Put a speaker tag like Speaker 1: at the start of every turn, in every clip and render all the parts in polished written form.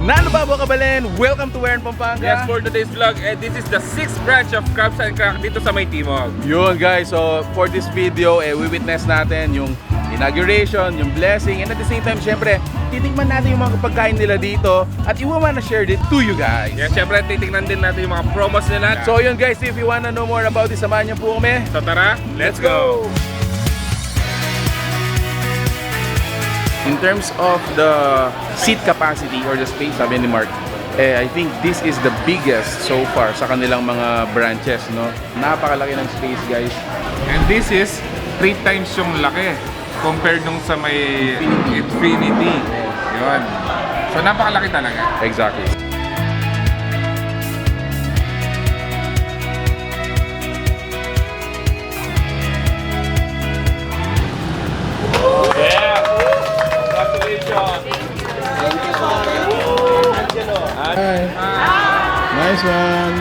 Speaker 1: Fernando 𝐊𝐵𝐿𝐵𝗵𝗿𝗱, welcome to 𝐊𝐵𝐵𝗿 Pampanga.
Speaker 2: Yes, for today's vlog, this is the 6th branch of Crabs and Crack dito sa may Timog.
Speaker 1: Yun guys, so for this video, we witness natin yung inauguration, yung blessing, and at the same time, syempre, titikman natin yung mga pagkain nila dito at we wanna share it to you guys.
Speaker 2: Yes, syempre, titignan din natin yung mga promos nila.
Speaker 1: So yun guys, if you wanna know more about this, samahan niyo po kami.
Speaker 2: So tara, let's go!
Speaker 1: In terms of the seat capacity or the space, sabi ni Mark, I think this is the biggest so far sa kanilang mga branches, no? Napakalaki ng space, guys.
Speaker 2: And this is 3 times yung laki compared nung sa may Infinity. Yun. So napakalaki talaga.
Speaker 1: Exactly. Nice one.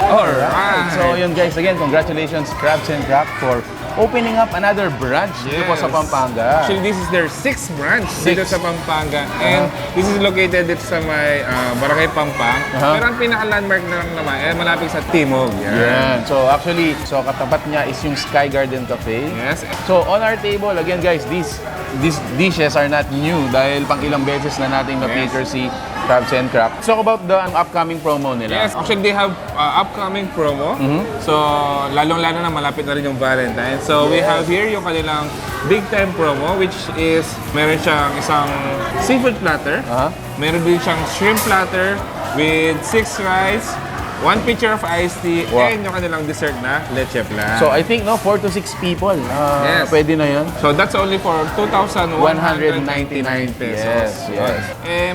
Speaker 1: Alright. So yun guys, again, congratulations Crabs and Crack for opening up another branch dito po sa Pampanga.
Speaker 2: Actually, this is their 6th branch dito sa Pampanga. And this is located dito sa may Barangay Pampang. Pero ang pinaka-landmark na lang naman, malapit sa Timog.
Speaker 1: Yan. So actually, katapat niya is yung Sky Garden Cafe.
Speaker 2: Yes.
Speaker 1: So on our table, again guys, these dishes are not new dahil pang ilang beses na natin na-feature si Crabs and Crack. So about the upcoming promo nila.
Speaker 2: Yes, actually they have upcoming promo. So lalong-lalo na malapit na rin yung Valentine. So we have here yung kanilang big time promo, which is meron siyang isang seafood platter. Meron din siyang shrimp platter with 6 rice, 1 pitcher of iced tea, and yung kanilang dessert na leche flan.
Speaker 1: So I think 4 to 6 people.
Speaker 2: Yes.
Speaker 1: Pwede na yun.
Speaker 2: So that's only for 2,199 pesos.
Speaker 1: Yes.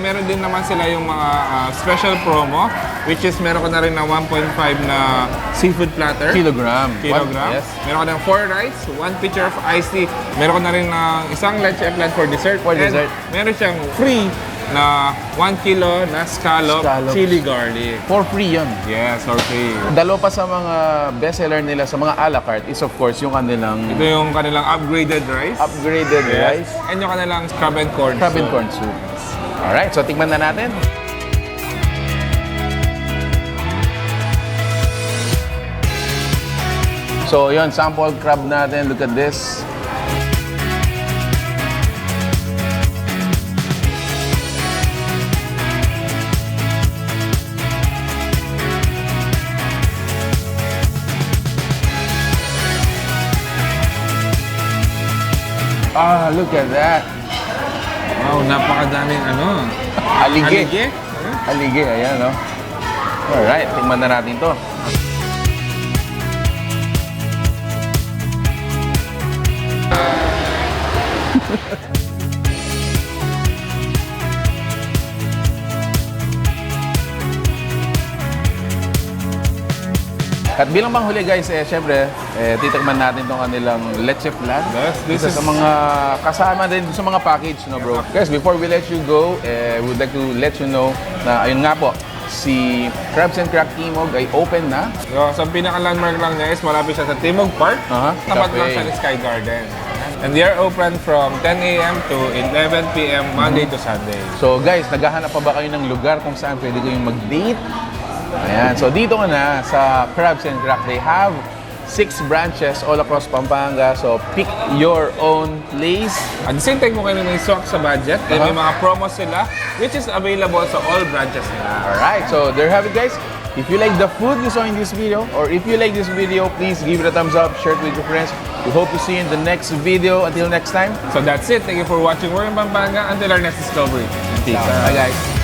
Speaker 2: Meron din naman sila yung mga special promo, which is meron ko na rin na 1.5 na seafood platter.
Speaker 1: Kilogram.
Speaker 2: Yes. Meron ko na 4 rice, 1 pitcher of iced tea. Meron ko na rin ng isang leche flan for dessert. Meron siyang free na 1 kilo na scallop chili garlic.
Speaker 1: For free yun.
Speaker 2: Yes, for free.
Speaker 1: Dalawa pa sa mga bestseller nila sa mga a la carte is of course yung kanilang...
Speaker 2: Ito yung kanilang upgraded rice.
Speaker 1: Rice.
Speaker 2: And yung kanilang crab and corn
Speaker 1: soup. Alright, so tingnan na natin. So yun, sample crab natin. Look at this. Look at that.
Speaker 2: Wow, napakadaming
Speaker 1: Alige. Alige, ayan, no? Alright, tingnan na natin to. At bilang panghuli guys, syempre, titikman natin itong kanilang leche flan.
Speaker 2: Yes, this is
Speaker 1: sa mga kasama din sa mga package, no bro? Guys, before we let you go, we would like to let you know na ayun nga po, si Crabs and Crack Timog ay open na.
Speaker 2: So, ang pinaka-landmark lang niya is malapit siya sa Timog Park. Tapat lang siya ng Sky Garden. And they are open from 10 a.m. to 11 p.m. Monday to Sunday.
Speaker 1: So guys, naghahanap pa ba kayo ng lugar kung saan pwede kayong mag-date? Ayan, so dito ka na sa Crabs and Crack. They have 6 branches all across Pampanga. So pick your own place.
Speaker 2: At the same time, kung kayo may swak sa budget, may mga promos sila, which is available sa all branches nila.
Speaker 1: Alright, so there you have it guys. If you like the food you saw in this video, or if you like this video, please give it a thumbs up, share it with your friends. We hope to see you in the next video. Until next time.
Speaker 2: So that's it. Thank you for watching 𝐊𝐵𝐵𝗵𝗿𝗀. Until our next discovery. Peace.
Speaker 1: Bye guys.